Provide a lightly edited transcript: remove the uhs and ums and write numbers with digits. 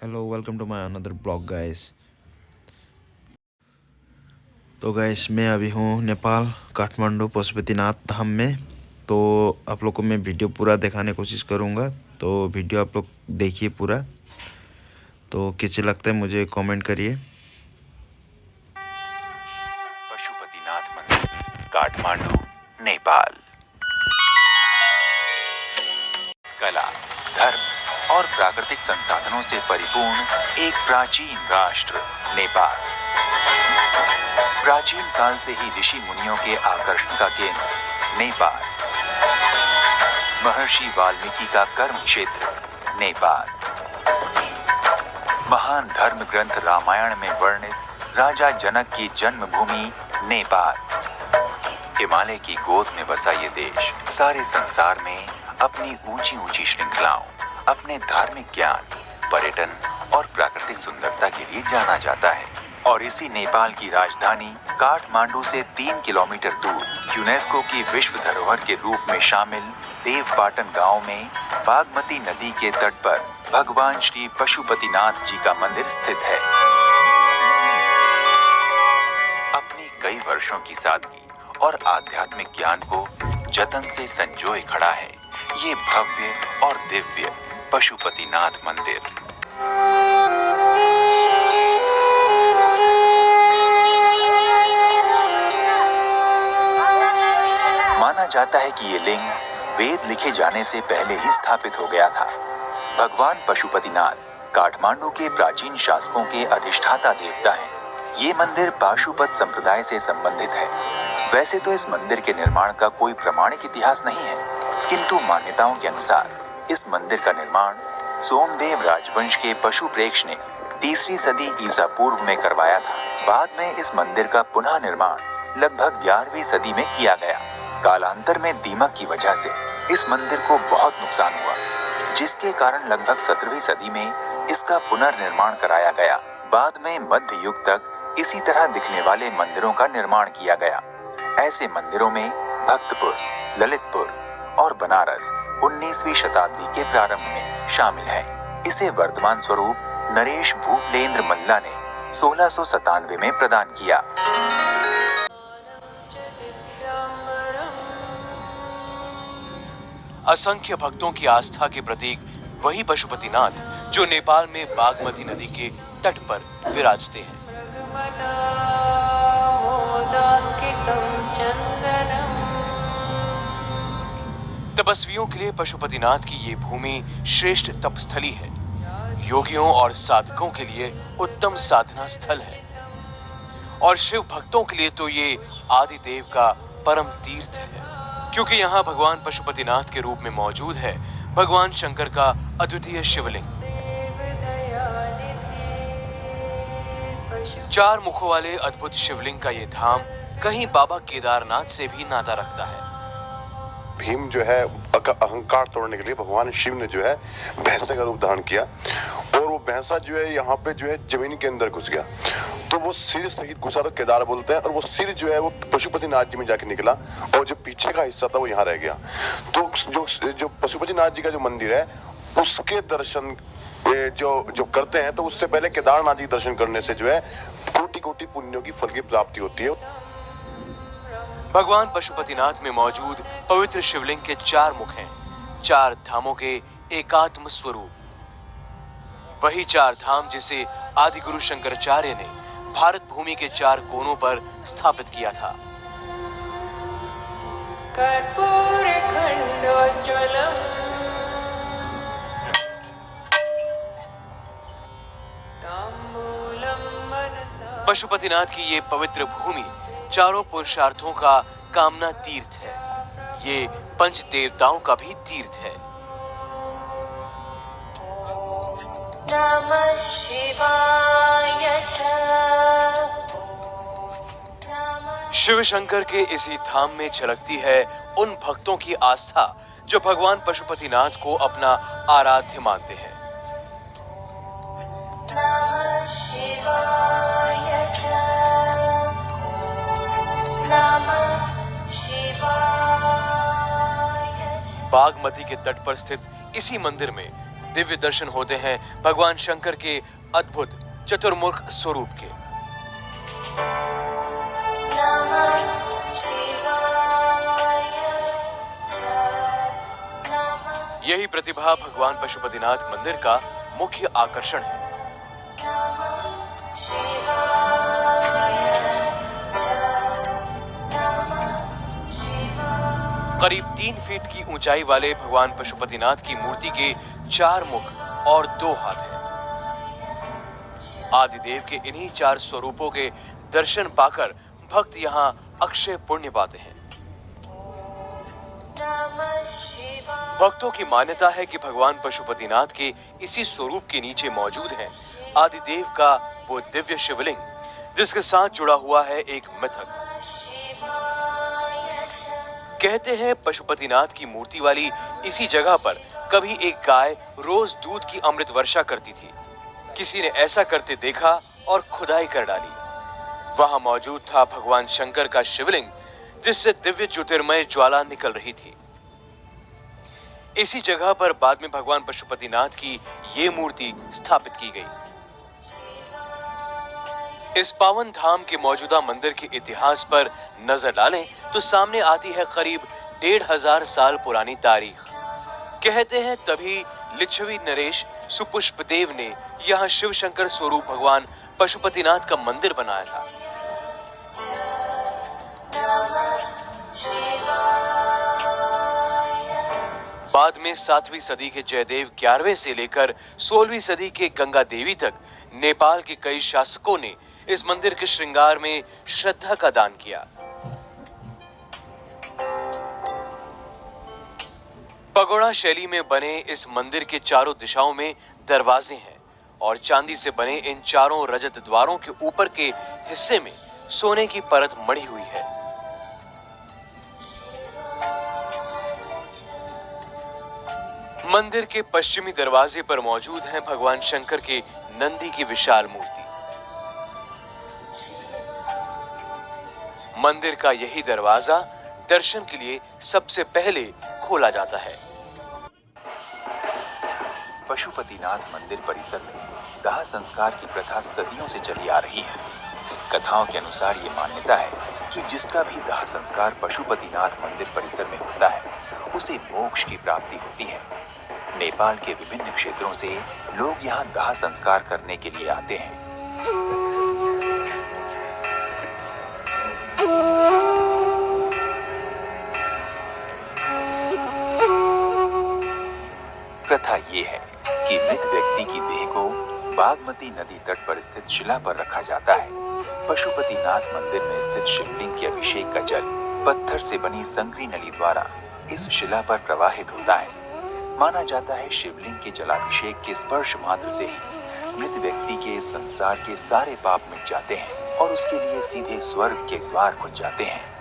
Hello welcome to my another blog guys. तो guys मैं अभी हूँ नेपाल काठमांडू पशुपतिनाथ धाम में। तो आप लोग को मैं वीडियो पूरा दिखाने की कोशिश करूँगा, तो वीडियो आप लोग देखिए पूरा। तो कैसे लगता है मुझे कमेंट करिए। पशुपतिनाथ मंदिर, काठमांडू, नेपाल। कला, धर्म और प्राकृतिक संसाधनों से परिपूर्ण एक प्राचीन राष्ट्र नेपाल। प्राचीन काल से ही ऋषि मुनियों के आकर्षण का केंद्र नेपाल। महर्षि वाल्मीकि का कर्म क्षेत्र नेपाल। महान धर्म ग्रंथ रामायण में वर्णित राजा जनक की जन्मभूमि नेपाल। हिमालय की गोद में बसा ये देश सारे संसार में अपनी ऊंची ऊंची श्रृंखलाओं, अपने धार्मिक ज्ञान, पर्यटन और प्राकृतिक सुंदरता के लिए जाना जाता है। और इसी नेपाल की राजधानी काठमांडू से 3 किलोमीटर दूर यूनेस्को की विश्व धरोहर के रूप में शामिल देवपाटन गांव में बागमती नदी के तट पर भगवान श्री पशुपतिनाथ जी का मंदिर स्थित है। अपनी कई वर्षों की सादगी और आध्यात्मिक ज्ञान को जतन से संजोए खड़ा है ये भव्य और दिव्य पशुपतिनाथ मंदिर। माना जाता है कि ये लिंग वेद लिखे जाने से पहले ही स्थापित हो गया था। भगवान पशुपतिनाथ काठमांडू के प्राचीन शासकों के अधिष्ठाता देवता हैं। ये मंदिर पाशुपत संप्रदाय से संबंधित है। वैसे तो इस मंदिर के निर्माण का कोई प्रमाणिक इतिहास नहीं है, किंतु मान्यताओं के अनुसार इस मंदिर का निर्माण सोमदेव राजवंश के पशुप्रेक्ष ने 3री सदी ईसा पूर्व में करवाया था। बाद में इस मंदिर का पुनः निर्माण लगभग 11वीं सदी में किया गया। कालांतर में दीमक की वजह से इस मंदिर को बहुत नुकसान हुआ, जिसके कारण लगभग 17वीं सदी में इसका पुनर्निर्माण कराया गया। बाद में मध्य युग तक इसी तरह दिखने वाले मंदिरों का निर्माण किया गया। ऐसे मंदिरों में भक्तपुर, ललितपुर और बनारस 19वीं शताब्दी के प्रारंभ में शामिल है। इसे वर्तमान स्वरूप नरेश भूपलेंद्र मल्ला ने 1697 में प्रदान किया। असंख्य भक्तों की आस्था के प्रतीक वही पशुपतिनाथ जो नेपाल में बागमती नदी के तट पर विराजते हैं। तपस्वियों के लिए पशुपतिनाथ की ये भूमि श्रेष्ठ तपस्थली है। योगियों और साधकों के लिए उत्तम साधना स्थल है और शिव भक्तों के लिए तो ये आदिदेव का परम तीर्थ है, क्योंकि यहाँ भगवान पशुपतिनाथ के रूप में मौजूद है भगवान शंकर का अद्वितीय शिवलिंग। 4 मुखों वाले अद्भुत शिवलिंग का ये धाम कहीं बाबा केदारनाथ से भी नाता रखता है। भीम जो है अहंकार तोड़ने के लिए भगवान शिव ने जो है भैंसे का रूप धारण किया और वो भैंसा जो है यहाँ पे जो है जमीन के अंदर घुस गया, तो वो सिर सहित घुसा, तो केदार बोलते हैं, और वो सिर जो है वो पशुपतिनाथ जी में जाके निकला और जो पीछे का हिस्सा था वो यहाँ रह गया। तो जो पशुपतिनाथ जी का जो मंदिर है उसके दर्शन जो करते हैं, तो उससे पहले केदारनाथ जी दर्शन करने से जो है कोटि कोटि पुण्यों की फल की प्राप्ति होती है। भगवान पशुपतिनाथ में मौजूद पवित्र शिवलिंग के 4 मुख हैं, 4 धामों के एकात्म स्वरूप। वही 4 धाम जिसे आदि गुरु शंकराचार्य ने भारत भूमि के 4 कोनों पर स्थापित किया था। पशुपतिनाथ की ये पवित्र भूमि चारों पुरुषार्थों का कामना तीर्थ है। ये पंच देवताओं का भी तीर्थ है। नमः शिवाय शिव शंकर के इसी धाम में झलकती है उन भक्तों की आस्था जो भगवान पशुपतिनाथ को अपना आराध्य मानते हैं। नमः शिवाय बागमती के तट पर स्थित इसी मंदिर में दिव्य दर्शन होते हैं भगवान शंकर के अद्भुत चतुर्मुख स्वरूप के। नमः शिवाय च नमः यही प्रतिभा भगवान पशुपतिनाथ मंदिर का मुख्य आकर्षण है। नमः शिवाय च नमः शिवाय। करीब 3 फीट की ऊंचाई वाले भगवान पशुपतिनाथ की मूर्ति के 4 मुख और 2 हाथ हैं। आदिदेव के इन्हीं 4 स्वरूपों के दर्शन पाकर भक्त यहाँ अक्षय पुण्य पाते हैं। नमः शिवाय। भक्तों की मान्यता है कि भगवान पशुपतिनाथ के इसी स्वरूप के नीचे मौजूद है आदिदेव का वो दिव्य शिवलिंग, जिसके साथ जुड़ा हुआ है एक मिथक। शिवाय च कहते हैं पशुपतिनाथ की मूर्ति वाली इसी जगह पर कभी एक गाय रोज दूध की अमृत वर्षा करती थी। किसी ने ऐसा करते देखा और खुदाई कर डाली। वहां मौजूद था भगवान शंकर का शिवलिंग, जिससे दिव्य ज्योतिर्मय ज्वाला निकल रही थी। इसी जगह पर बाद में भगवान पशुपतिनाथ की ये मूर्ति स्थापित की गई। इस पावन धाम के मौजूदा मंदिर के इतिहास पर नजर डालें तो सामने आती है करीब 1500 साल पुरानी तारीख। कहते हैं तभी लिच्छवी नरेश सुपुष्पदेव ने यहाँ शिव शंकर स्वरूप भगवान पशुपतिनाथ का मंदिर बनाया था। बाद में 7वीं सदी के जयदेव 11वें से लेकर 16वीं सदी के गंगा देवी तक नेपाल के कई शासकों ने इस मंदिर के श्रृंगार में श्रद्धा का दान किया। पगोड़ा शैली में बने इस मंदिर के चारों दिशाओं में दरवाजे हैं और चांदी से बने इन चारों रजत द्वारों के ऊपर के हिस्से में सोने की परत मढ़ी हुई है। मंदिर के पश्चिमी दरवाजे पर मौजूद है भगवान शंकर के नंदी की विशाल मूर्ति। मंदिर का यही दरवाजा दर्शन के लिए सबसे पहले खोला जाता है। पशुपतिनाथ मंदिर परिसर में दाह संस्कार की प्रथा सदियों से चली आ रही है। कथाओं के अनुसार ये मान्यता है कि जिसका भी दाह संस्कार पशुपतिनाथ मंदिर परिसर में होता है उसे मोक्ष की प्राप्ति होती है। नेपाल के विभिन्न क्षेत्रों से लोग यहाँ दाह संस्कार करने के लिए आते हैं। प्रथा ये है कि मृत व्यक्ति की देह को बागमती नदी तट पर स्थित शिला पर रखा जाता है। पशुपतिनाथ मंदिर में स्थित शिवलिंग के अभिषेक का जल पत्थर से बनी संकरी नली द्वारा इस शिला पर प्रवाहित होता है। माना जाता है शिवलिंग के जलाभिषेक के स्पर्श मात्र से ही मृत व्यक्ति के संसार के सारे पाप मिट जाते हैं और उसके लिए सीधे स्वर्ग के द्वार खुल जाते हैं।